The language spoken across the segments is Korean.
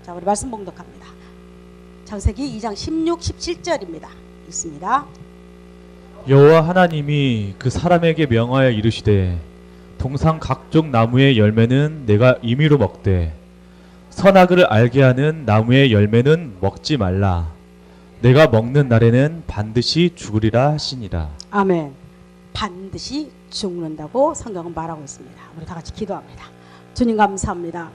자, 우리 말씀 봉독합니다. 창세기 2장 16, 17절입니다. 읽습니다. 여호와 하나님이 그 사람에게 명하여 이르시되 동산 각종 나무의 열매는 내가 임의로 먹되 선악을 알게 하는 나무의 열매는 먹지 말라. 내가 먹는 날에는 반드시 죽으리라 하시니라. 아멘. 반드시 죽는다고 성경은 말하고 있습니다. 우리 다 같이 기도합니다. 주님 감사합니다.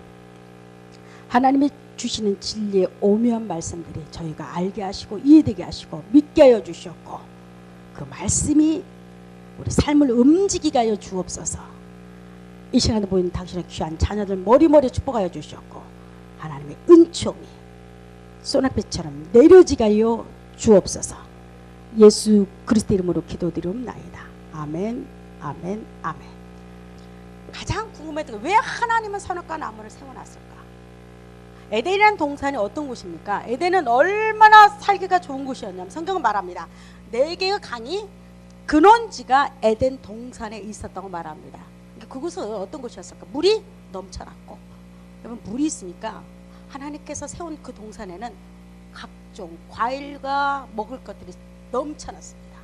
하나님이 주시는 진리의 오묘한 말씀들이 저희가 알게 하시고 이해되게 하시고 믿게 하여 주셨고, 그 말씀이 우리 삶을 움직이게 하여 주옵소서. 이 시간에 보이는 당신의 귀한 자녀들 머리머리 축복하여 주셨고, 하나님의 은총이 소나빛처럼 내려지게 하여 주옵소서. 예수 그리스도 이름으로 기도드리옵나이다. 아멘, 아멘, 아멘. 가장 궁금했던 게 왜 하나님은 선악과 나무를 세워놨을까? 에덴이라는 동산이 어떤 곳입니까? 에덴은 얼마나 살기가 좋은 곳이었냐면 성경은 말합니다. 4개의 강이 근원지가 에덴 동산에 있었다고 말합니다. 그곳은 어떤 곳이었을까? 물이 넘쳐났고, 여러분 물이 있으니까 하나님께서 세운 그 동산에는 각종 과일과 먹을 것들이 넘쳐났습니다.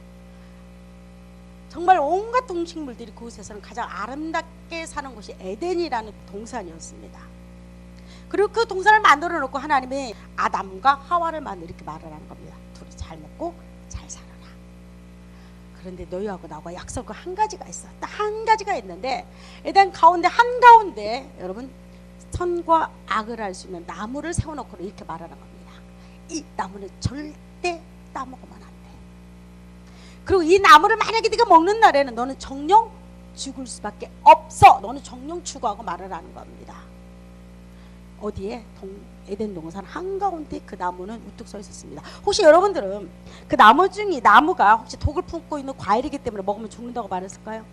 정말 온갖 동식물들이 그곳에서는 가장 아름답게 사는 곳이 에덴이라는 동산이었습니다. 그리고 그 동산을 만들어 놓고 하나님이 아담과 하와를 만들어 이렇게 말을 하는 겁니다. 둘이 잘 먹고 잘 살아라. 그런데 너희하고 나하고 약속은 한 가지가 있어. 딱 한 가지가 있는데, 에덴 가운데 한가운데 여러분 선과 악을 알 수 있는 나무를 세워놓고 이렇게 말하는 겁니다. 이 나무는 절대 따먹으면 안 돼. 그리고 이 나무를 만약에 네가 먹는 날에는 너는 정령 죽을 수밖에 없어. 너는 정령 죽어하고 말을 하는 겁니다. 어디에? 에덴 동산 한가운데 그 나무는 우뚝 서 있었습니다. 혹시 여러분들은 그 나무 중에 나무가 혹시 독을 품고 있는 과일이기 때문에 먹으면 죽는다고 말했을까요?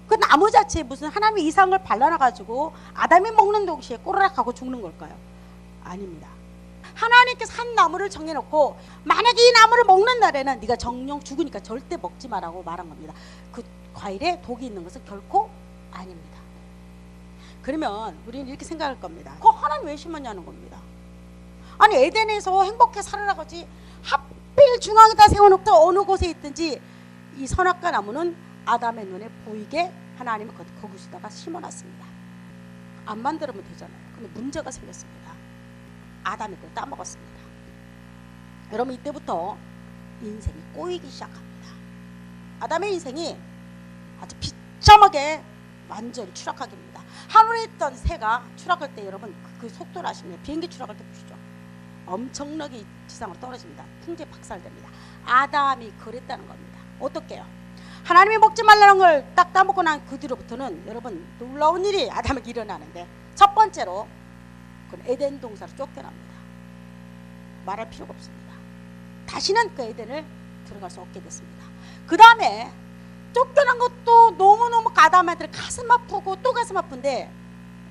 그 나무 자체에 무슨 하나님의 이상을 발라놔가지고 아담이 먹는 동시에 꼬르륵 하고 죽는 걸까요? 아닙니다. 하나님께서 한 나무를 정해놓고 만약에 이 나무를 먹는 날에는 네가 정령 죽으니까 절대 먹지 마라고 말한 겁니다. 그 과일에 독이 있는 것은 결코 아닙니다. 그러면 우리는 이렇게 생각할 겁니다. 그거 하나님 왜 심었냐는 겁니다. 아니 에덴에서 행복해 살아라 거지 하필 중앙에다 세워놓고 어느 곳에 있든지 이 선악과 나무는 아담의 눈에 보이게 하나님은 거기서다가 심어놨습니다. 안 만들면 되잖아요. 근데 문제가 생겼습니다. 아담이 그걸 따먹었습니다. 여러분 이때부터 인생이 꼬이기 시작합니다. 아담의 인생이 아주 비참하게 완전히 추락하게 됩니다. 하늘에 있던 새가 추락할 때 여러분 그 속도를 아시면 비행기 추락할 때 보시죠. 엄청나게 지상으로 떨어집니다. 풍제 박살됩니다. 아담이 그랬다는 겁니다. 어떻게요? 하나님이 먹지 말라는 걸 딱 따먹고 난 그 뒤로부터는 여러분 놀라운 일이 아담에게 일어나는데, 첫 번째로 그건 에덴 동산으로 쫓겨납니다. 말할 필요가 없습니다. 다시는 그 에덴을 들어갈 수 없게 됐습니다. 그 다음에 쫓겨난 것도 너무너무 아담한테 가슴 아프고 또 가슴 아픈데,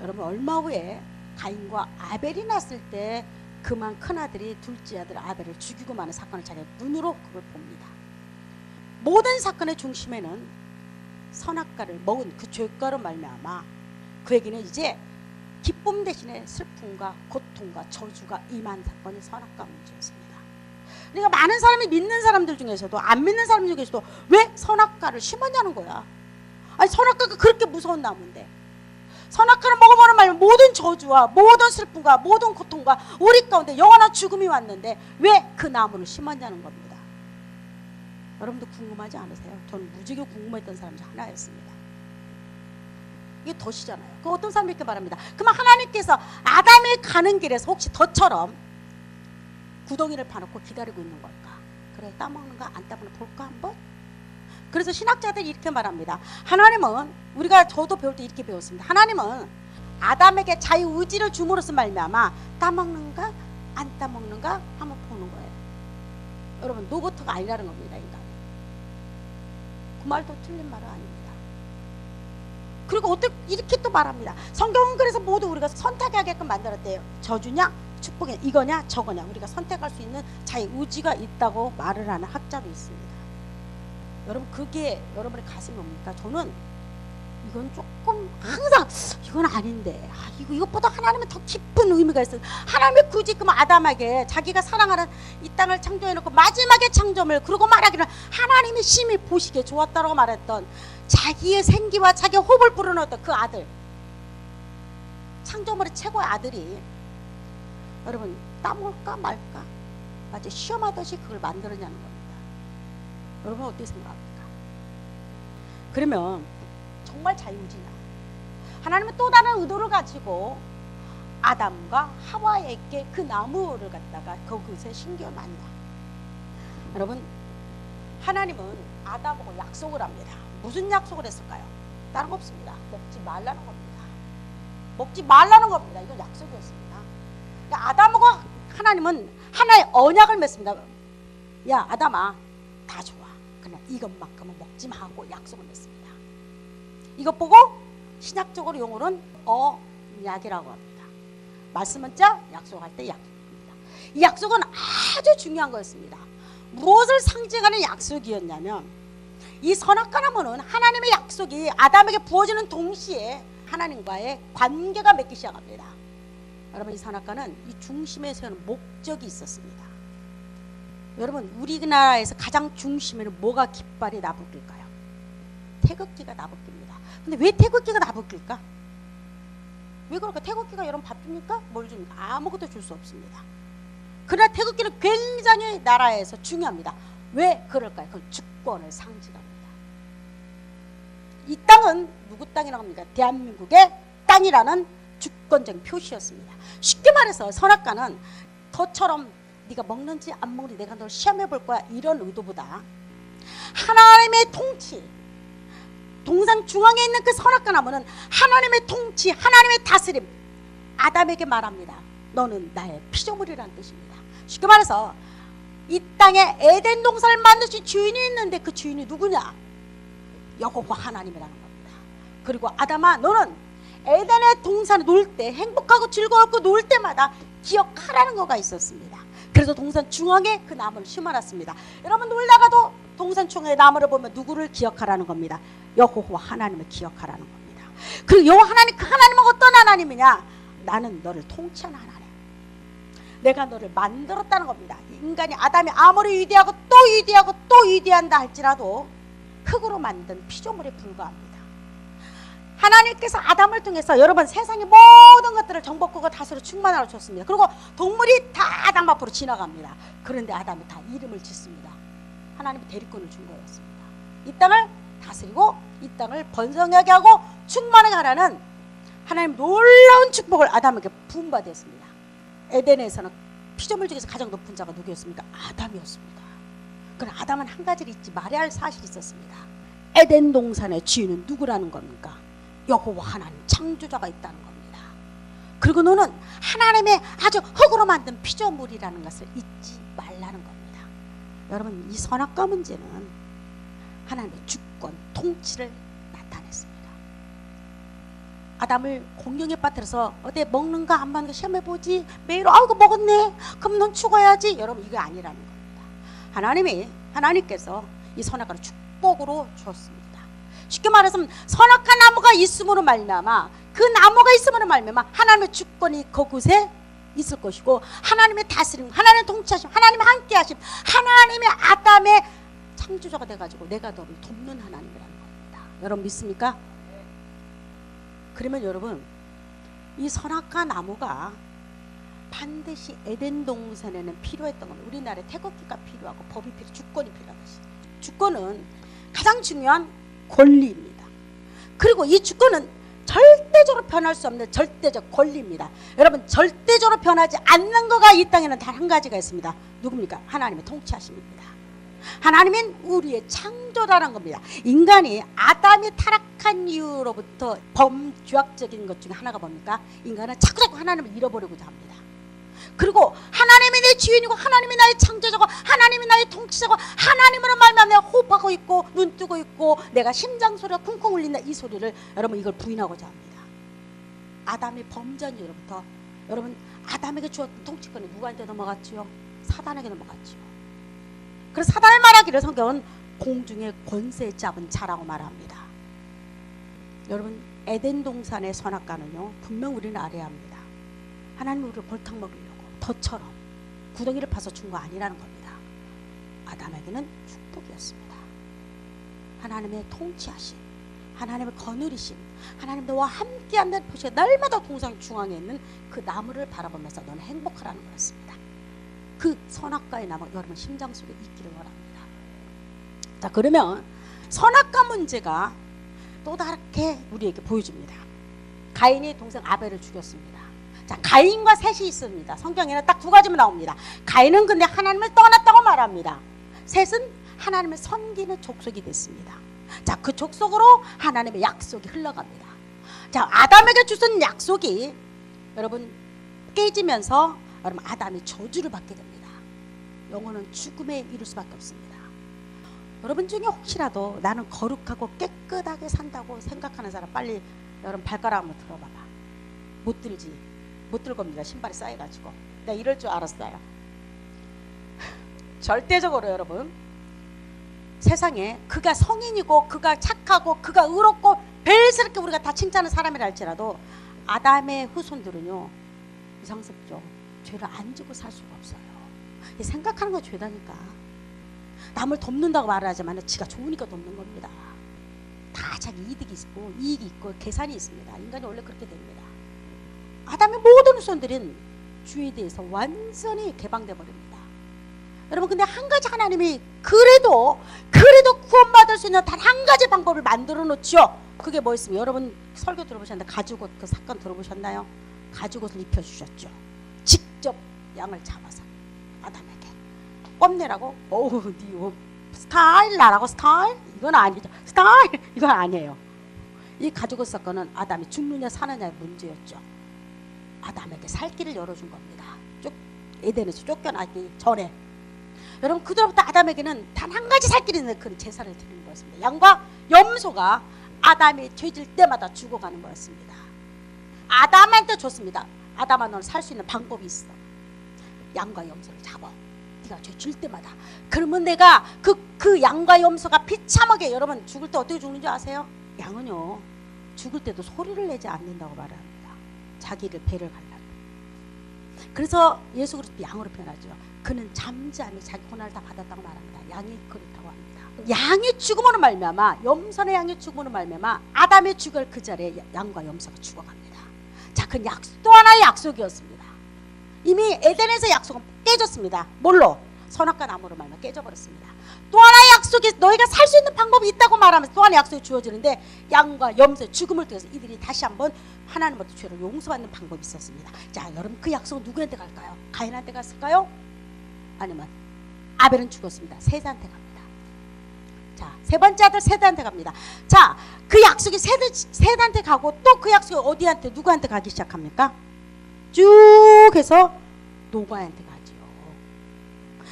여러분 얼마 후에 가인과 아벨이 났을 때 그만 큰아들이 둘째 아들 아벨을 죽이고 마는 사건을 자기 눈으로 그걸 봅니다. 모든 사건의 중심에는 선악과를 먹은 그 죄가로 말미암아 그에게는 이제 기쁨 대신에 슬픔과 고통과 저주가 임한 사건이 선악과 문제였습니다. 그러니까 많은 사람이 믿는 사람들 중에서도 안 믿는 사람 중에서도 왜 선악과를 심었냐는 거야. 아니 선악과가 그렇게 무서운 나무인데, 선악과를 먹어보는 말면 모든 저주와 모든 슬픔과 모든 고통과 우리 가운데 영원한 죽음이 왔는데 왜 그 나무를 심었냐는 겁니다. 여러분도 궁금하지 않으세요? 저는 무지개 궁금했던 사람 중 하나였습니다. 이게 덫이잖아요. 그 어떤 사람이 이렇게 말합니다. 그럼 하나님께서 아담이 가는 길에서 혹시 덫처럼 구덩이를 파놓고 기다리고 있는 걸까? 그래 따먹는가 안 따먹는 볼까 한번? 그래서 신학자들이 이렇게 말합니다. 하나님은, 우리가 저도 배울 때 이렇게 배웠습니다. 하나님은 아담에게 자유의지를 줌으로써 말미암아 따먹는가 안 따먹는가 한번 보는 거예요. 여러분 노보트가 아니라는 겁니다. 인간이. 그 말도 틀린 말은 아닙니다. 그리고 어떻게 이렇게 또 말합니다. 성경은 그래서 모두 우리가 선택하게끔 만들었대요. 저주냐 축복이냐 이거냐 저거냐 우리가 선택할 수 있는 자유의지가 있다고 말을 하는 학자도 있습니다. 여러분 그게 여러분의 가슴이 옵니까? 저는 이건 조금 항상 이건 아닌데, 이것보다 하나님은 더 깊은 의미가 있어요. 하나님이 굳이 그 아담에게 자기가 사랑하는 이 땅을 창조해놓고 마지막에 창조물, 그러고 말하기를 하나님이 심히 보시기에 좋았다고 말했던 자기의 생기와 자기의 호흡을 불어넣었던 그 아들, 창조물의 최고의 아들이 여러분 따먹을까 말까 마치 시험하듯이 그걸 만들었냐는 겁니다. 여러분 어떻게 생각합니까? 그러면 정말 자유지나 하나님은 또 다른 의도를 가지고 아담과 하와에게 그 나무를 갖다가 그것에 신겨놨나. 여러분 하나님은 아담하고 약속을 합니다. 무슨 약속을 했을까요? 다른 거 없습니다. 먹지 말라는 겁니다. 먹지 말라는 겁니다. 이건 약속이었습니다. 아담하고 하나님은 하나의 언약을 맺습니다. 야 아담아, 다 좋아. 그러나 이것만큼은 먹지 마 하고 약속을 맺습니다. 이것 보고 신약적으로 용어는 언약이라고 합니다. 말씀은 자, 약속할 때 약속입니다. 이 약속은 아주 중요한 거였습니다. 무엇을 상징하는 약속이었냐면 이 선악과 나무는 하나님의 약속이 아담에게 부어지는 동시에 하나님과의 관계가 맺기 시작합니다. 여러분 이 선악과는 이 중심에 세우는 목적이 있었습니다. 여러분 우리나라에서 가장 중심에는 뭐가 깃발이 나부낄까요? 태극기가 나부낍니다. 근데 왜 태극기가 나부낄까? 왜 그럴까? 태극기가 여러분 밥 줍니까? 뭘 줍니까? 아무것도 줄 수 없습니다. 그러나 태극기는 굉장히 나라에서 중요합니다. 왜 그럴까요? 그건 주권을 상징합니다. 이 땅은 누구 땅이라고 합니까? 대한민국의 땅이라는 주권적인 표시였습니다. 쉽게 말해서 선악과는 너처럼 네가 먹는지 안 먹는지 내가 널 시험해 볼 거야 이런 의도보다 하나님의 통치, 동산 중앙에 있는 그 선악과 나무는 하나님의 통치, 하나님의 다스림, 아담에게 말합니다. 너는 나의 피조물이라는 뜻입니다. 쉽게 말해서 이 땅에 에덴 동산을 만드신 주인이 있는데 그 주인이 누구냐? 여호와 하나님이라는 겁니다. 그리고 아담아, 너는 에덴의 동산에 놀 때 행복하고 즐거웠고 놀 때마다 기억하라는 거가 있었습니다. 그래서 동산 중앙에 그 나무를 심어놨습니다. 여러분 놀다가도 동산 중앙에 나무를 보면 누구를 기억하라는 겁니다. 여호와 하나님을 기억하라는 겁니다. 그리고 여호와 하나님, 그 하나님은 어떤 하나님이냐? 나는 너를 통치하는 하나님, 내가 너를 만들었다는 겁니다. 인간이 아담이 아무리 위대하고 또 위대하고 또 위대한다 할지라도 흙으로 만든 피조물에 불과합니다. 하나님께서 아담을 통해서 여러분 세상의 모든 것들을 정복하고 다스려 충만하게 줬습니다. 그리고 동물이 다 아담 앞으로 지나갑니다. 그런데 아담이 다 이름을 짓습니다. 하나님이 대리권을 준 거였습니다. 이 땅을 다스리고 이 땅을 번성하게 하고 충만하게 하라는 하나님 놀라운 축복을 아담에게 부음받았습니다. 에덴에서는 피조물 중에서 가장 높은 자가 누구였습니까? 아담이었습니다. 그러나 아담은 한 가지를 잊지 말아야 할 사실이 있었습니다. 에덴 동산의 주인은 누구라는 겁니까? 여호와 하나님, 창조자가 있다는 겁니다. 그리고 너는 하나님의 아주 흙으로 만든 피조물이라는 것을 잊지 말라는 겁니다. 여러분 이 선악과 문제는 하나님의 주권, 통치를 나타냈습니다. 아담을 공경에 빠뜨려서 어디 먹는가 안 먹는가 시험해보지, 매일 아이고 먹었네 그럼 넌 죽어야지, 여러분 이거 아니라는 겁니다. 하나님께서 이 선악과를 축복으로 주었습니다. 쉽게 말해서 선악과 나무가 있음으로 말미암아, 그 나무가 있음으로 말미암아 하나님의 주권이 그곳에 있을 것이고 하나님의 다스림, 하나님의 통치하심, 하나님의 함께하심, 하나님의 아담의 창조자가 돼가지고 내가 너를 돕는 하나님이라는 겁니다. 여러분 믿습니까? 그러면 여러분 이 선악과 나무가 반드시 에덴 동산에는 필요했던 건 우리나라에 태극기가 필요하고 법이 필요, 주권이 필요하듯이 주권은 가장 중요한 권리입니다. 그리고 이 주권은 절대적으로 변할 수 없는 절대적 권리입니다. 여러분 절대적으로 변하지 않는 거가 이 땅에는 단 한 가지가 있습니다. 누굽니까? 하나님의 통치하심입니다. 하나님은 우리의 창조자라는 겁니다. 인간이 아담이 타락한 이후로부터 범죄악적인 것 중에 하나가 뭡니까? 인간은 자꾸자꾸 하나님을 잃어버리고자 합니다. 그리고 하나님이 내 주인이고 하나님이 나의 창조자고 하나님이 나의 통치자고 하나님으로 말미암아 내가 호흡하고 있고 눈 뜨고 있고 내가 심장 소리가 쿵쿵 울린다, 이 소리를 여러분 이걸 부인하고자 합니다. 아담이 범죄한 이후로부터 여러분 아담에게 주었던 통치권이 누구한테 넘어갔지요? 사단에게 넘어갔지요. 그래서 사단을 말하기를 성경은 공중의 권세 잡은 자라고 말합니다. 여러분, 에덴 동산의 선악과는요, 분명 우리는 알아야 합니다. 하나님이 우리를 벌떡 먹으려고 덫처럼 구덩이를 파서 준 거 아니라는 겁니다. 아담에게는 축복이었습니다. 하나님의 통치하심, 하나님의 거느리심, 하나님 너와 함께한다는 표시가 날마다 동상 중앙에 있는 그 나무를 바라보면서 너는 행복하라는 거였습니다. 그 선악과의 나무 여러분 심장 속에 있기를 원합니다. 자, 그러면 선악과 문제가 또 다르게 우리에게 보여줍니다. 가인이 동생 아벨을 죽였습니다. 자, 가인과 셋이 있습니다. 성경에는 딱 두 가지만 나옵니다. 가인은 근데 하나님을 떠났다고 말합니다. 셋은 하나님을 섬기는 족속이 됐습니다. 자, 그 족속으로 하나님의 약속이 흘러갑니다. 자, 아담에게 주신 약속이 여러분 깨지면서 여러분 아담이 저주를 받게 됩니다. 영혼은 죽음에 이를 수밖에 없습니다. 여러분 중에 혹시라도 나는 거룩하고 깨끗하게 산다고 생각하는 사람 빨리 여러분 발가락 한번 들어봐봐. 못 들지? 못 들 겁니다. 신발이 쌓여가지고. 내가 이럴 줄 알았어요. 절대적으로 여러분 세상에 그가 성인이고 그가 착하고 그가 의롭고 별스럽게 우리가 다 칭찬하는 사람이라 할지라도 아담의 후손들은요 이상스럽죠. 죄를 안 지고 살 수가 없어요. 생각하는 거 죄다니까. 남을 돕는다고 말을 하지만 지가 좋으니까 돕는 겁니다. 다 자기 이득이 있고 이익이 있고 계산이 있습니다. 인간이 원래 그렇게 됩니다. 아담의 모든 후손들은 주에 대해서 완전히 개방돼 버립니다. 여러분 근데 한 가지 하나님이 그래도 구원받을 수 있는 단 한 가지 방법을 만들어 놓죠. 그게 뭐였습니까? 여러분 설교 들어보셨나요? 가죽옷 그 사건 들어보셨나요? 가죽옷을 입혀주셨죠. 직접 양을 잡아서 아담에게 뽐내라고. 어우 니 스타일 나라고 스타일? 이건 아니죠. 스타일 이건 아니에요. 이 가죽옷 사건은 아담이 죽느냐 사느냐의 문제였죠. 아담에게 살 길을 열어준 겁니다. 에덴에서 쫓겨나기 전에. 여러분 그들부터 아담에게는 단 한 가지 살 길이 있는 그 제사를 드리는 거였습니다. 양과 염소가 아담이 죄질 때마다 죽어가는 거였습니다. 아담한테 줬습니다. 아담아 너는 살 수 있는 방법이 있어. 양과 염소를 잡아. 네가 죄질 때마다. 그러면 내가 그 양과 염소가 비참하게 여러분 죽을 때 어떻게 죽는지 아세요? 양은요 죽을 때도 소리를 내지 않는다고 말합니다. 자기를 배를 갈라고. 그래서 예수 그리스도 양으로 표현하죠. 그는 잠잠히 자기 고난을 다 받았다고 말합니다. 양이 그렇다고 합니다. 양이 죽음으로 말미암아 염소의 양이 죽음으로 말미암아 아담의 죽을 그 자리에 양과 염소가 죽어갑니다. 자, 그 약속 또 하나의 약속이었습니다. 이미 에덴에서 약속은 깨졌습니다. 뭘로? 선악과 나무로 말미암아 깨져버렸습니다. 또 하나의 약속이 너희가 살 수 있는 방법이 있다고 말하면서 또 하나의 약속이 주어지는데 양과 염소의 죽음을 통해서 이들이 다시 한번 하나님부터 죄를 용서받는 방법이 있었습니다. 자, 여러분 그 약속은 누구한테 갈까요? 가인한테 갔을까요? 아니면 아벨은 죽었습니다. 셋한테 갑니다. 자, 세 번째 아들 셋한테 갑니다. 자, 그 약속이 셋한테 가고 또 그 약속이 어디한테 누구한테 가기 시작합니까? 쭉 해서 노아한테 가지요.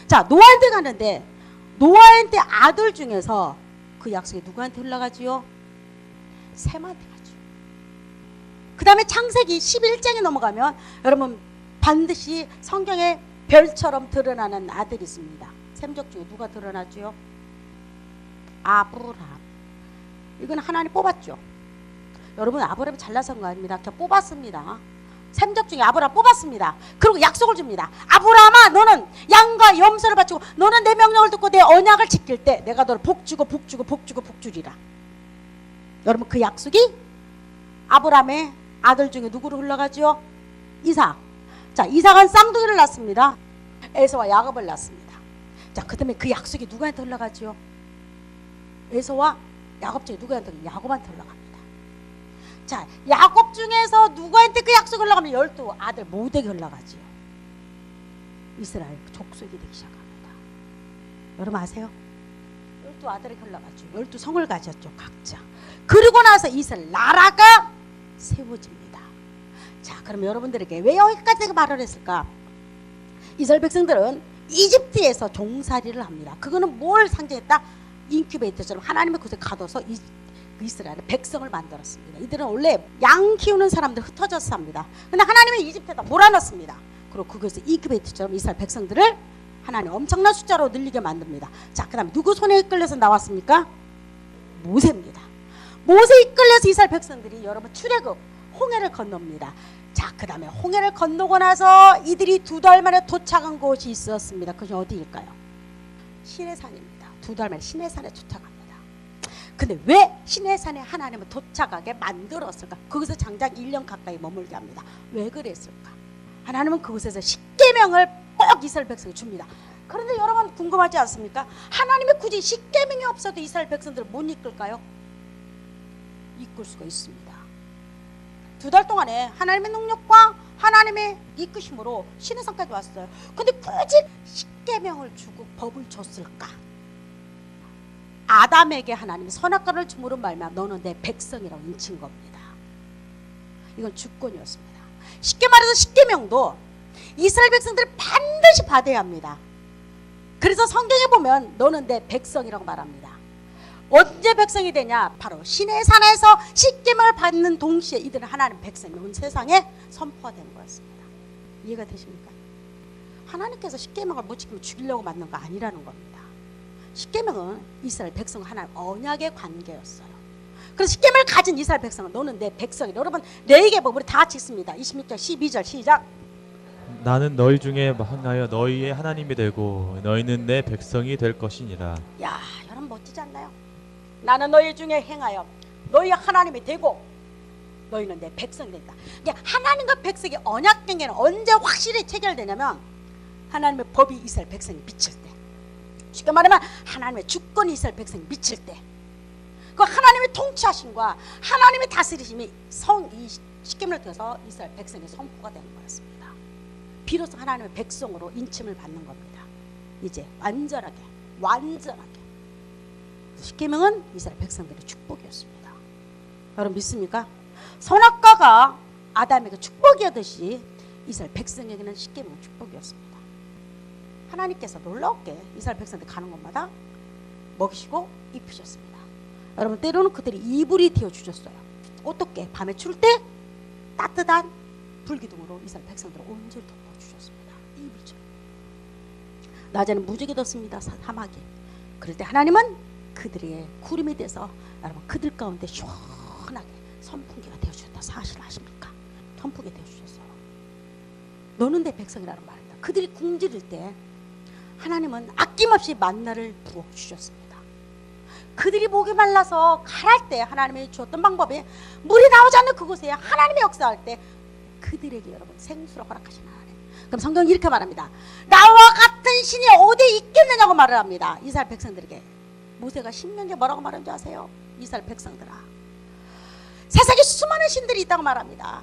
자, 노아한테 가는데 노아한테 아들 중에서 그 약속이 누구한테 흘러가지요? 셈한테 가죠. 그 다음에 창세기 11장에 넘어가면 여러분 반드시 성경에 별처럼 드러나는 아들이 있습니다. 셈족 중에 누가 드러나죠? 아브람. 이건 하나님 뽑았죠. 여러분 아브람이 잘나선 거 아닙니다. 그냥 뽑았습니다. 셈족 중에 아브람 뽑았습니다. 그리고 약속을 줍니다. 아브람아 너는 양과 염소를 바치고 너는 내 명령을 듣고 내 언약을 지킬 때 내가 너를 복주고 복주리라. 여러분 그 약속이 아브람의 아들 중에 누구로 흘러가죠? 이삭. 자, 이삭은 쌍둥이를 낳습니다. 에서와 야곱을 낳습니다. 자, 그 다음에 그 약속이 누구한테 흘러가죠? 에서와 야곱 중에 누구한테? 야곱한테 흘러갑니다. 자, 야곱 중에서 누구한테 그 약속이 흘러가면 12 아들 모두에게 흘러가지요. 이스라엘 족속이 되기 시작합니다. 여러분 아세요? 12 아들에게 흘러가죠. 12성을 가졌죠. 각자. 그리고 나서 이스라엘 나라가 세워집니다. 자, 그럼 여러분들에게 왜 여기까지 말을 했을까? 이스라엘 백성들은 이집트에서 종살이를 합니다. 그거는 뭘 상징했다? 인큐베이터처럼 하나님의 곳에 가둬서 이스라엘의 백성을 만들었습니다. 이들은 원래 양 키우는 사람들 흩어져서 삽니다. 근데 하나님은 이집트에다 몰아넣습니다. 그리고 그것을 인큐베이터처럼 이스라엘 백성들을 하나님 엄청난 숫자로 늘리게 만듭니다. 자, 그 다음에 누구 손에 이끌려서 나왔습니까? 모세입니다. 모세 이끌려서 이스라엘 백성들이 여러분 출애굽 홍해를 건넙니다. 자, 그 다음에 홍해를 건너고 나서 이들이 2달 만에 도착한 곳이 있었습니다. 그것이 어디일까요? 시내산입니다. 2달 만에 시내산에 도착합니다. 근데 왜 시내산에 하나님은 도착하게 만들었을까? 거기서 장작 1년 가까이 머물게 합니다. 왜 그랬을까? 하나님은 그곳에서 십계명을 꼭 이스라엘 백성에 줍니다. 그런데 여러분 궁금하지 않습니까? 하나님이 굳이 십계명이 없어도 이스라엘 백성들을 못 이끌까요? 이끌 수가 있습니다. 2달 동안에 하나님의 능력과 하나님의 이끄심으로 시내산까지 왔어요. 근데 굳이 십계명을 주고 법을 줬을까? 아담에게 하나님이 선악과를 주므로 말미암아 너는 내 백성이라고 인친 겁니다. 이건 주권이었습니다. 쉽게 말해서 십계명도 이스라엘 백성들이 반드시 받아야 합니다. 그래서 성경에 보면 너는 내 백성이라고 말합니다. 언제 백성이 되냐? 바로 시내산에서 십계명을 받는 동시에 이들은 하나님 백성이 온 세상에 선포가 되는 거였습니다. 이해가 되십니까? 하나님께서 십계명을 못 지키면 죽이려고 만든 거 아니라는 겁니다. 십계명은 이스라엘 백성 하나님 언약의 관계였어요. 그래서 십계명을 가진 이스라엘 백성은 너는 내 백성이다. 여러분 레위기법 우리 다 같이 읽습니다. 26절 12절 시작. 나는 너희 중에 하나여 너희의 하나님이 되고 너희는 내 백성이 될 것이니라. 야, 여러분 멋지지 않나요? 나는 너희 중에 행하여 너희 하나님이 되고 너희는 내 백성이 된다. 하나님과 백성의 언약 관계는 언제 확실히 체결되냐면 하나님의 법이 이스라엘 백성이 미칠 때, 쉽게 말하면 하나님의 주권이 이스라엘 백성이 미칠 때, 그 하나님의 통치하심과 하나님의 다스리심이 이 십계명을 통해서 이스라엘 백성의 선포가 되는 거였습니다. 비로소 하나님의 백성으로 인침을 받는 겁니다. 이제 완전하게 십계명은 이스라엘 백성들의 축복이었습니다. 여러분 믿습니까? 선악과가 아담에게 축복이었듯이 이스라엘 백성에게는 십계명은 축복이었습니다. 하나님께서 놀랍게 이스라엘 백성들 가는 곳마다 먹이시고 입히셨습니다. 여러분 때로는 그들이 이불이 되어 주셨어요. 어떻게? 밤에 추울 때 따뜻한 불기둥으로 이스라엘 백성들을 온전히 덮어주셨습니다. 이불처럼. 낮에는 무지개 덥습니다. 사막이. 그럴 때 하나님은 그들의 구름이 돼서 여러분 그들 가운데 시원하게 선풍기가 되어주셨다. 사실 아십니까? 선풍기 되어주셨어요. 너는 내 백성이라는 말입니다. 그들이 굶주릴 때 하나님은 아낌없이 만나를 부어주셨습니다. 그들이 목이 말라서 가랄 때 하나님이 주었던 방법이 물이 나오지 않는 그곳에 하나님의 역사할 때 그들에게 여러분 생수를 허락하시는 하나님. 그럼 성경이 이렇게 말합니다. 나와 같은 신이 어디 있겠느냐고 말을 합니다. 이스라엘 백성들에게. 모세가 신명기에 뭐라고 말하는지 아세요? 이스라엘 백성들아, 세상에 수많은 신들이 있다고 말합니다.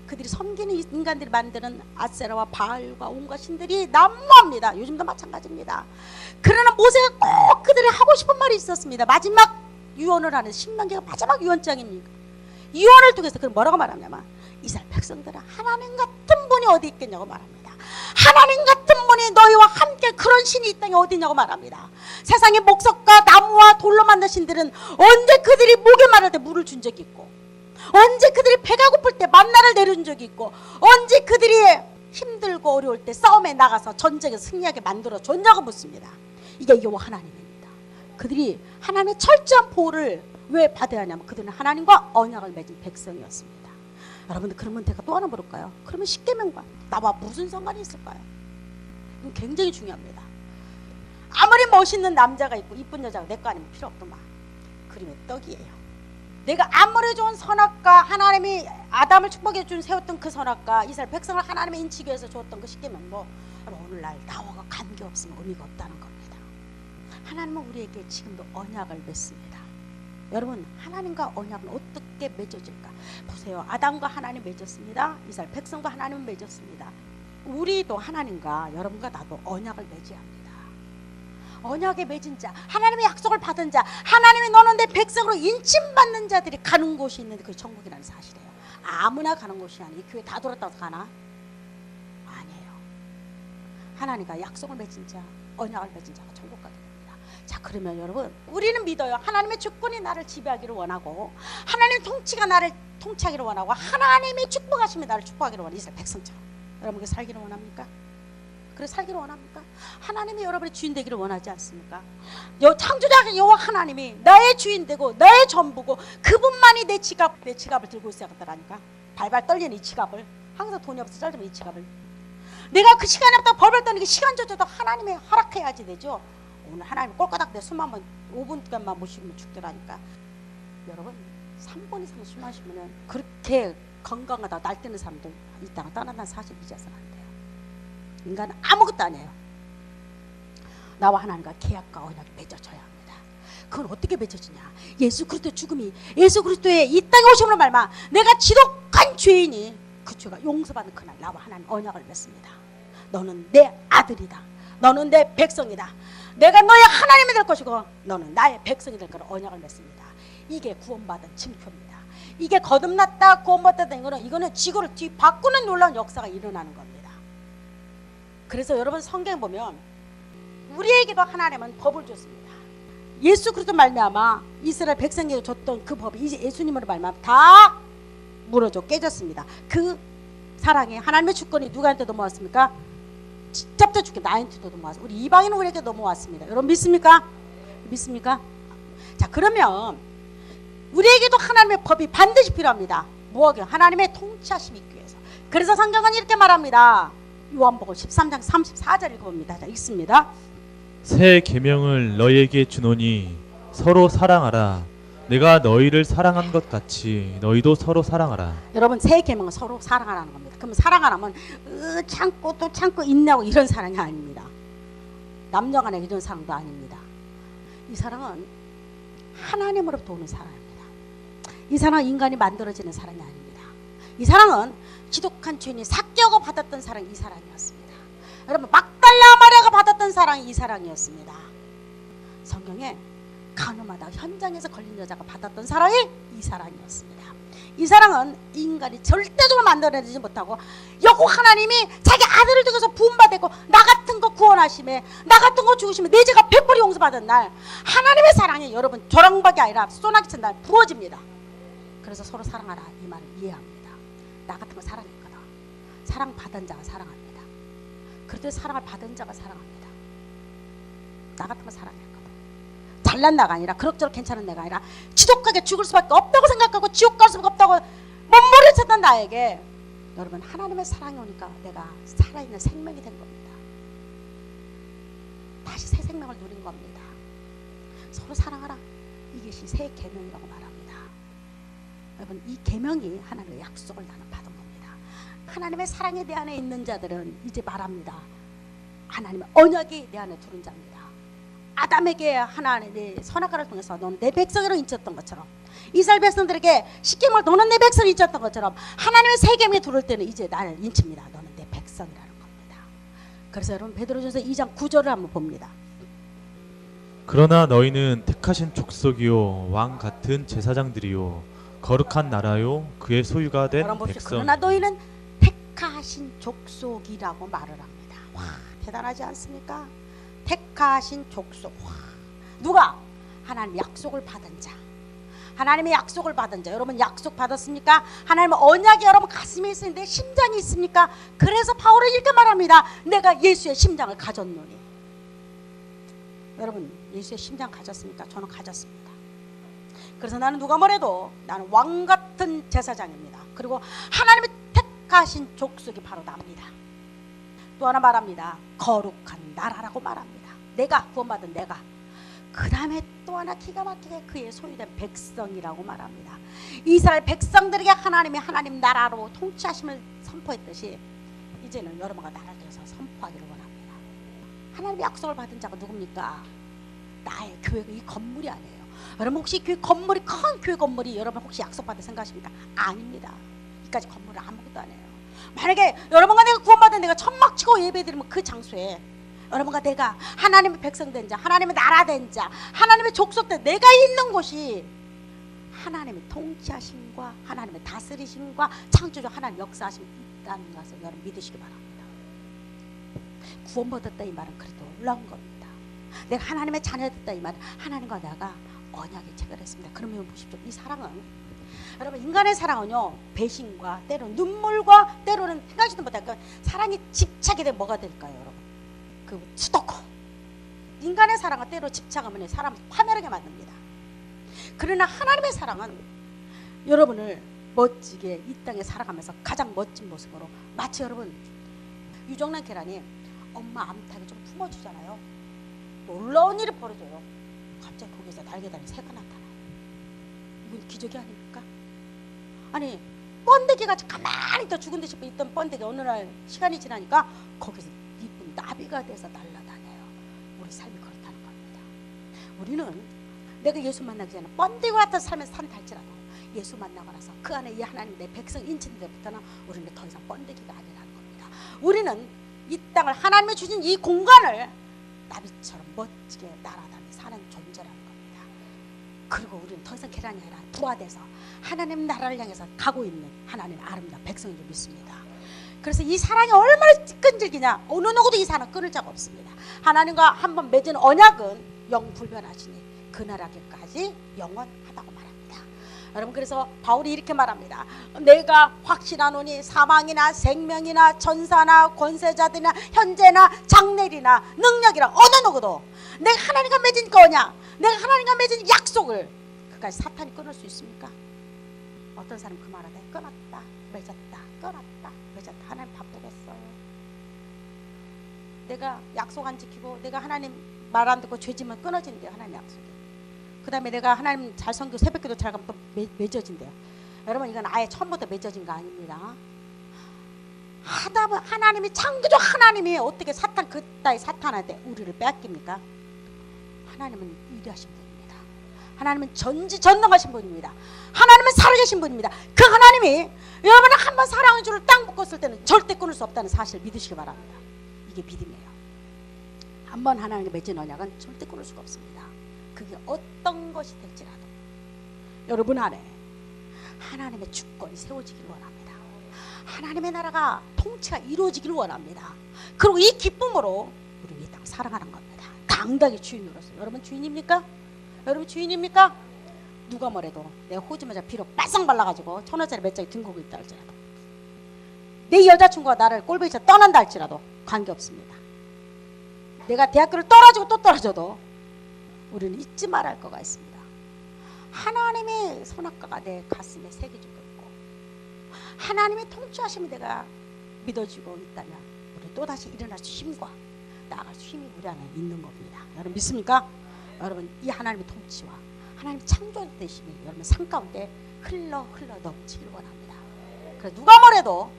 그들이 섬기는 인간들이 만드는 아세라와 바알과 온갖 신들이 난무합니다. 요즘도 마찬가지입니다. 그러나 모세가 꼭 그들이 하고 싶은 말이 있었습니다. 마지막 유언을 하는 신명기가 마지막 유언장입니까? 유언을 통해서 그는 뭐라고 말하냐면 이스라엘 백성들은 하나님 같은 분이 어디 있겠냐고 말합니다. 하나님 같은 분이 너희와 함께 그런 신이 이 땅에 어디 있냐고 말합니다. 세상의 목석과 나무와 돌로 만든 신들은 언제 그들이 목에 마를 때 물을 준 적이 있고, 언제 그들이 배가 고플 때 만나를 내려준 적이 있고, 언제 그들이 힘들고 어려울 때 싸움에 나가서 전쟁에서 승리하게 만들어 줬냐고 묻습니다. 이게 여호와 하나님입니다. 그들이 하나님의 철저한 보호를 왜 받아야 하냐면 그들은 하나님과 언약을 맺은 백성이었습니다. 여러분들 그러면 제가 또 하나 물을까요? 그러면 십계명과 나와 무슨 상관이 있을까요? 이건 굉장히 중요합니다. 아무리 멋있는 남자가 있고 이쁜 여자가 내 거 아니면 필요 없더만. 그림의 떡이에요. 내가 아무리 좋은 선악과, 하나님이 아담을 축복해 준 세웠던 그 선악과, 이스라엘 백성을 하나님의 인치기 위해서 주었던 그 십계명도 오늘날 나와 관계없으면 의미가 없다는 겁니다. 하나님은 우리에게 지금도 언약을 맺습니다. 여러분 하나님과 언약은 어떻게 맺어질까? 보세요. 아담과 하나님 맺었습니다. 이스라엘 백성과 하나님은 맺었습니다. 우리도 하나님과 여러분과 나도 언약을 맺어야 합니다. 언약에 맺은 자, 하나님의 약속을 받은 자, 하나님이 너는 내 백성으로 인침받는 자들이 가는 곳이 있는데 그게 천국이라는 사실이에요. 아무나 가는 곳이 아니에요. 교회 다 돌았다고 가나? 아니에요. 하나님과 약속을 맺은 자, 언약을 맺은 자가 천국 가게 됩니다. 자, 그러면 여러분 우리는 믿어요. 하나님의 주권이 나를 지배하기를 원하고, 하나님의 통치가 나를 통치하기를 원하고, 하나님의 축복하심이 나를 축복하기를 원하는 이스라엘 백성처럼 여러분 그 살기를 원합니까? 그래서 살기를 원합니까? 하나님이 여러분의 주인 되기를 원하지 않습니까? 창조자 여호와 하나님이 나의 주인 되고 나의 전부고 그분만이 내 지갑을 들고 있어야 하더라니까. 발발 떨리는 이 지갑을, 항상 돈이 없어 짤 좀 이 지갑을, 내가 그 시간이 없다고 벌벌 떠는 게 시간조차도 하나님의 허락해야지 되죠. 오늘 하나님 꼴까닥 내 숨 한번 5분간만 못 쉬면 죽더라니까. 여러분 3분 이상 숨 마시면 그렇게 건강하다 날뛰는 사람들 이 땅을 떠난다는 사실 잊어서는 안 돼요. 인간은 아무것도 아니에요. 나와 하나님과 계약과 언약이 맺어져야 합니다. 그건 어떻게 맺어지냐? 예수 그리스도의 죽음이, 예수 그리스도의 이 땅에 오심으로 말미암아 내가 지독한 죄인이 그 죄가 용서받는 그날 나와 하나님 언약을 맺습니다. 너는 내 아들이다. 너는 내 백성이다. 내가 너의 하나님이 될 것이고 너는 나의 백성이 될 거라 언약을 맺습니다. 이게 구원받은 징표입니다. 이게 거듭났다 구원받았다는 거는 이거는 지구를 뒤바꾸는 놀라운 역사가 일어나는 겁니다. 그래서 여러분 성경 보면 우리에게도 하나님은 법을 줬습니다. 예수 그리스도 말미암아 이스라엘 백성에게 줬던 그 법이 이제 예수님으로 말미암아 다 무너져 깨졌습니다. 그 사랑이 하나님의 주권이 누구한테 넘어왔습니까? 직접 주께 나한테도 넘어왔습니다. 우리 이방인 우리에게 넘어왔습니다. 여러분 믿습니까? 믿습니까? 자, 그러면 우리에게도 하나님의 법이 반드시 필요합니다. 뭐하게? 하나님의 통치하심이 있기 위해서. 그래서 성경은 이렇게 말합니다. 요한복음 13장 34절 읽어봅니다. 자, 읽습니다. 새 계명을 너희에게 주노니 서로 사랑하라. 내가 너희를 사랑한 것 같이 너희도 서로 사랑하라. 여러분 새 계명은 서로 사랑하라는 겁니다. 그러면 사랑하라면 참고 또 참고 인내하고 이런 사랑이 아닙니다. 남녀간에 이런 사랑도 아닙니다. 이 사랑은 하나님으로부터 오는 사랑입니다. 이 사랑은 인간이 만들어지는 사랑이 아닙니다. 이 사랑은 지독한 죄인이 삭개하고 받았던 사랑이 이 사랑이었습니다. 여러분 막달라 마리아가 받았던 사랑이 이 사랑이었습니다. 성경에 간호마다 현장에서 걸린 여자가 받았던 사랑이 이 사랑이었습니다. 이 사랑은 인간이 절대적으로 만들어내지 못하고 여호 하나님이 자기 아들을 통해서 부음받았고 나 같은 거 구원하심에 나 같은 거 죽으심에 내 죄가 100% 용서받은 날 하나님의 사랑이 여러분 조랑박이 아니라 소나기처럼 날 부어집니다. 그래서 서로 사랑하라 이 말을 이해합니다. 나 같은 거 사랑했거든. 사랑받은 자가 사랑합니다. 그럴 때 사랑을 받은 자가 사랑합니다. 나 같은 거 사랑했거든. 잘난 나가 아니라 그럭저럭 괜찮은 내가 아니라 지독하게 죽을 수밖에 없다고 생각하고 지옥 갈 수밖에 없다고 몸부림쳤던 쳤던 나에게 여러분 하나님의 사랑이 오니까 내가 살아있는 생명이 된 겁니다. 다시 새 생명을 누린 겁니다. 서로 사랑하라. 이것이 새 계명이라고 말합니다. 여러분 이 계명이 하나님의 약속을 나는 받은 겁니다. 하나님의 사랑이 내 안에 있는 자들은 이제 말합니다. 하나님의 언약이 내 안에 들은 자입니다. 아담에게 하나님의 선악과를 통해서 너는 내 백성으로 인쳤던 것처럼 이스라엘 백성들에게 시킴을 너는 내 백성을 인쳤던 것처럼 하나님의 새 계명이 들어올 때는 이제 나를 인칩니다. 너는 내 백성이라는 겁니다. 그래서 여러분 베드로전서 2장 9절을 한번 봅니다. 그러나 너희는 택하신 족속이요 왕 같은 제사장들이요 거룩한 나라요 그의 소유가 된 백성. 그러나 너희는 택하신 족속이라고 말을 합니다. 와 대단하지 않습니까? 택하신 족속. 와, 누가? 하나님 약속을 받은 자. 하나님의 약속을 받은 자. 여러분 약속 받았습니까? 하나님의 언약이 여러분 가슴에 있는데 심장이 있습니까? 그래서 바울은 이렇게 말합니다. 내가 예수의 심장을 가졌노니. 여러분 예수의 심장 가졌습니까? 저는 가졌습니다. 그래서 나는 누가 뭐래도 나는 왕 같은 제사장입니다. 그리고 하나님의 택하신 족속이 바로 납니다. 또 하나 말합니다. 거룩한 나라라고 말합니다. 내가 구원받은 내가. 그 다음에 또 하나 기가 막히게 그의 소유된 백성이라고 말합니다. 이스라엘 백성들에게 하나님이 하나님 나라로 통치하심을 선포했듯이 이제는 여러분과 나라를 통해서 선포하기를 원합니다. 하나님의 약속을 받은 자가 누굽니까? 나의 교회가 이 건물이 아니에요. 여러분 혹시 교회 건물이 큰 교회 건물이 여러분 혹시 약속받을 생각하십니까? 아닙니다. 이까지 건물은 아무것도 아니에요. 만약에 여러분과 내가 구원받은 내가 천막 치고 예배드리면 그 장소에 여러분과 내가 하나님의 백성 된 자, 하나님의 나라 된 자, 하나님의 족속 된 내가 있는 곳이 하나님의 통치하심과 하나님의 다스리심과 창조주 하나님 역사하심이 있다는 것을 여러분 믿으시기 바랍니다. 구원받았다 이 말은 그래도 놀라운 겁니다. 내가 하나님의 자녀됐다 이 말은 하나님과 내가 언약을 체결했습니다. 그러면 보십시오. 이 사랑은 여러분 인간의 사랑은요 배신과 때로는 눈물과 때로는 생각지도 못할 사랑이 집착이 되면 뭐가 될까요 여러분? 그 수도코 인간의 사랑은 때로 집착하면 사람을 파멸하게 만듭니다. 그러나 하나님의 사랑은 여러분을 멋지게 이 땅에 살아가면서 가장 멋진 모습으로, 마치 여러분 유정란 계란이 엄마 암탉에 좀 품어주잖아요. 놀라운 일이 벌어져요. 갑자기 거기서 날개 달린 새가 나타나요. 이건 기적이 아닙니까? 아니 번데기가 가만히 있다 죽은 듯이 있던 번데기 어느 날 시간이 지나니까 거기서 이쁜 나비가 돼서 날아다녀요. 우리 삶이 그렇다는 겁니다. 우리는 내가 예수 만나기 전에 번데기 같은 삶에 산다 할지라도 예수 만나고 나서 그 안에 이 하나님 내 백성 인친 데부터는 우리는 더 이상 번데기가 아니라는 겁니다. 우리는 이 땅을 하나님이 주신 이 공간을 나비처럼 멋지게 날아다니 사는 존재라는 겁니다. 그리고 우리는 더 이상 계란이 아니라 부화돼서 하나님 나라를 향해서 가고 있는 하나님의 아름다운 백성인 줄 믿습니다. 그래서 이 사랑이 얼마나 끈질기냐, 어느 누구도 이 사랑 끊을 자가 없습니다. 하나님과 한번 맺은 언약은 영불변하시니 그날하기까지 영원하다고 말합니다. 여러분, 그래서 바울이 이렇게 말합니다. 내가 확신하노니 사망이나 생명이나 전사나 권세자들이나 현재나 장래리나 능력이나 어느 누구도 내가 하나님과 맺은 거냐, 내가 하나님과 맺은 약속을 그까지 사탄이 끊을 수 있습니까? 어떤 사람 그 말하대 끊었다 맺었다 끊었다 맺었다. 하나님 바쁘겠어요. 내가 약속 안 지키고 내가 하나님 말 안 듣고 죄지면 끊어진대요. 하나님 약속이. 그 다음에 내가 하나님 잘 섬기고 새벽기도 잘 가면 또 맺어진대요. 여러분, 이건 아예 처음부터 맺어진 거 아닙니다. 하나님이 창조주 하나님이 어떻게 사탄 그따위 사탄한테 우리를 빼앗깁니까? 하나님은 위대하신 분입니다. 하나님은 전지전능하신 분입니다. 하나님은 살아계신 분입니다. 그 하나님이 여러분을 한번 사랑의 줄을 딱 묶었을 때는 절대 끊을 수 없다는 사실을 믿으시기 바랍니다. 이게 믿음이에요. 한번 하나님과 맺은 언약은 절대 끊을 수가 없습니다. 그게 어떤 것이 될지라도 여러분 안에 하나님의 주권이 세워지기를 원합니다. 하나님의 나라가 통치가 이루어지기를 원합니다. 그리고 이 기쁨으로 우리는 이 땅 살아가는 겁니다. 당당히 주인으로서. 여러분 주인입니까? 여러분 주인입니까? 누가 뭐래도 내가 호주마자 비록 빨싹 말라가지고 1,000원짜리 몇 장이 등고고 있다 할지라도, 내 여자친구가 나를 꼴보기에서 떠난다 할지라도 관계없습니다. 내가 대학교를 떨어지고 또 떨어져도 우리는 잊지 말아야 할 거가 있습니다. 하나님의 선악과가 내 가슴에 새겨지고 있고 하나님의 통치하심이 내가 믿어지고 있다면 우리 또다시 일어날 수 힘과 나아갈 수 힘이 우리 안에 있는 겁니다. 여러분 믿습니까? 여러분 이 하나님의 통치와 하나님 창조되심이 여러분 삶 가운데 흘러 넘치길 원합니다. 그래서 누가 뭐래도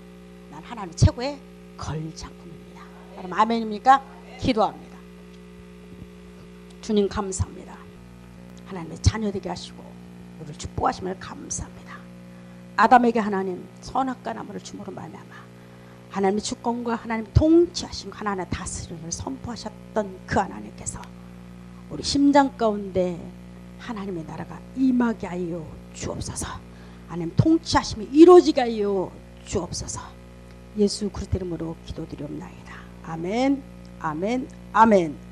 난 하나님 최고의 걸작품입니다. 여러분 아멘입니까? 기도합니다. 주님 감사합니다. 하나님의 자녀 되게 하시고 우리를 축복하심을 감사합니다. 아담에게 하나님 선악과 나무를 주므로 말미암아 하나님의 주권과 하나님의 통치하심, 하나님의 다스림을 선포하셨던 그 하나님께서 우리 심장 가운데 하나님의 나라가 임하게 하여 주옵소서. 하나님 통치하심이 이루어지게 하여 주옵소서. 예수 그리스도 이름으로 기도드리옵나이다. 아멘, 아멘, 아멘.